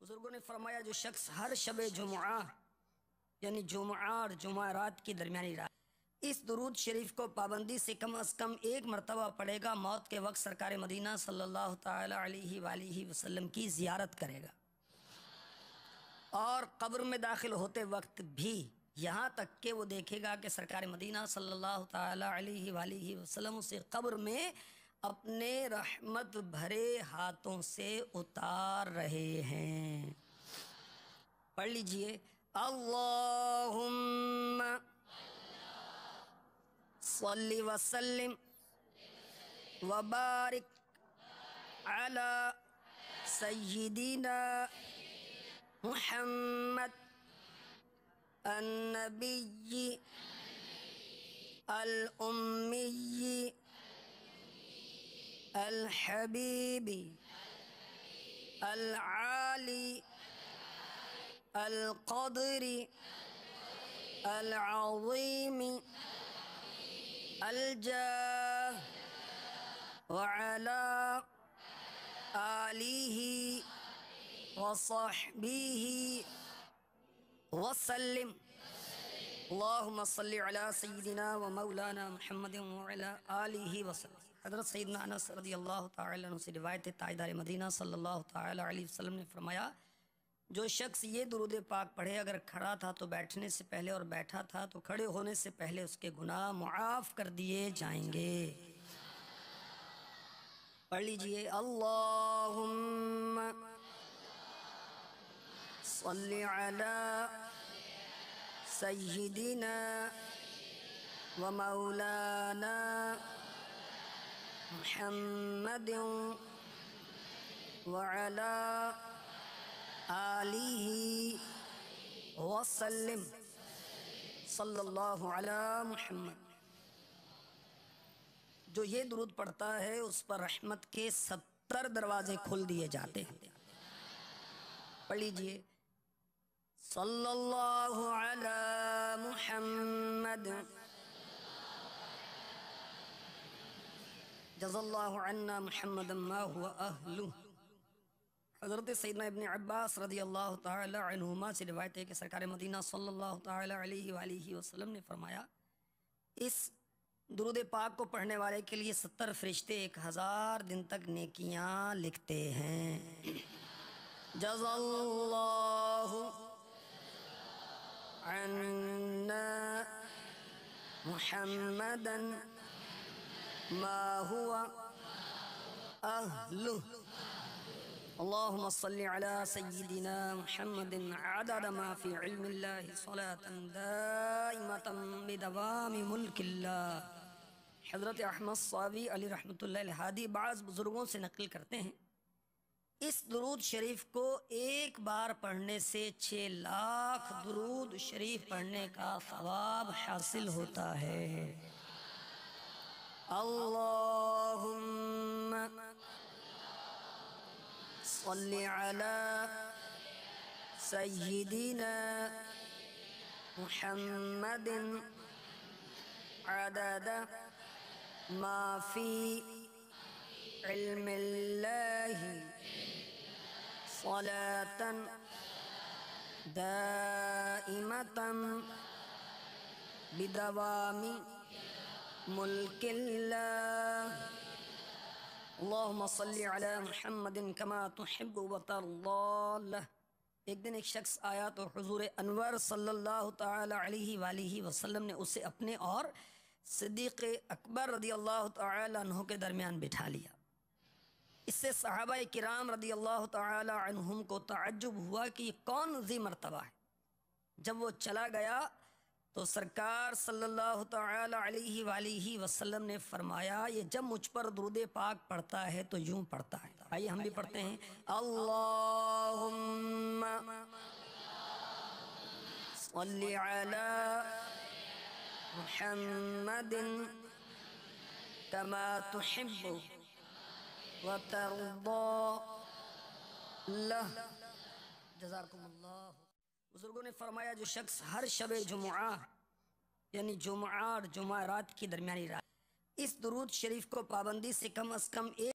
بزرگوں نے فرمایا جو شخص ہر شب جمعہ یعنی جمعہ اور جمعرات کی درمیانی رات اس درود شریف کو پابندی سے کم از کم ایک مرتبہ پڑھے گا، موت کے وقت سرکار مدینہ صلی اللہ تعالی علیہ وآلہ وسلم کی زیارت کرے گا، اور قبر میں داخل ہوتے وقت بھی یہاں تک کہ وہ دیکھے گا کہ سرکار مدینہ صلی اللہ تعالی علیہ وآلہ وسلم اسے قبر میں اپنے رحمت بھرے ہاتھوں سے اتار رہے ہیں۔ پڑھ لیجئے، اللہم صلی وسلم وبارک علی سیدنا محمد النبی الامی الحبیب العالی القدر العظیم الجاہ وعلی آلہ وصحبہ وسلم۔ اللہم صلی علی سیدنا و مولانا محمد وعلی آلہ وسلم۔ حضرت سیدنا انس رضی اللہ تعالی عنہ سے روایت ہے، تاجدار مدینہ صلی اللہ تعالی علیہ وسلم نے فرمایا جو شخص یہ درود پاک پڑھے، اگر کھڑا تھا تو بیٹھنے سے پہلے اور بیٹھا تھا تو کھڑے ہونے سے پہلے اس کے گناہ معاف کر دیے جائیں گے۔ پڑھ لیجئے، اللہم صلی علی سیدنا و مولانا محمد وعلی آلہ وسلم، صلی اللہ علی محمد۔ جو یہ درود پڑھتا ہے اس پر رحمت کے 70 دروازے کھل دیے جاتے ہیں۔ پڑھ لیجئے، صلی اللہ علی محمد جزا اللہ عنا محمد ما هو اہلہ۔ حضرت سیدنا ابن عباس رضی اللہ تعالی عنہما سے روایت ہے کہ سرکار مدینہ صلی اللہ تعالی علیہ وآلہ وسلم نے فرمایا اس درود پاک کو پڑھنے والے کے لیے 70 فرشتے 1000 دن تک نیکیاں لکھتے ہیں۔ جزا اللہ عنا محمدا ما هو اہلہ۔ اللہم صلی علی سیدنا محمد عدد ما فی علم اللہ صلاة دائمتا بدوام ملک اللہ۔ حضرت احمد صاوی علی رحمۃ اللہ الہادی بعض بزرگوں سے نقل کرتے ہیں اس درود شریف کو ایک بار پڑھنے سے 6 لاکھ درود شریف پڑھنے کا ثواب حاصل ہوتا ہے۔ اللہم صلی علی سیدنا محمد عدد ما فی علم اللہ صلاة دائمتا بدوام ملک اللہ۔ اللہم صلی علی محمد کما تحب وترضی۔ ایک دن ایک شخص آیا تو حضور انور صلی اللہ تعالی علیہ وآلہ وسلم نے اسے اپنے اور صدیق اکبر رضی اللہ تعالی عنہ کے درمیان بٹھا لیا۔ اس سے صحابہ کرام رضی اللہ تعالی عنہم کو تعجب ہوا کہ یہ کون ذی مرتبہ ہے۔ جب وہ چلا گیا تو سرکار صلی اللہ تعالی علیہ وآلہ وسلم نے فرمایا یہ جب مجھ پر درود پاک پڑھتا ہے تو یوں پڑھتا ہے۔ آئیے ہم بھی پڑھتے ہیں، اللہم صلی علی محمد کما تحب وترضی اللہ۔ جزاکم اللہ۔ بزرگوں نے فرمایا جو شخص ہر شب جمعہ یعنی جمعہ اور جمعرات کی درمیانی رات اس درود شریف کو پابندی سے کم از کم ایک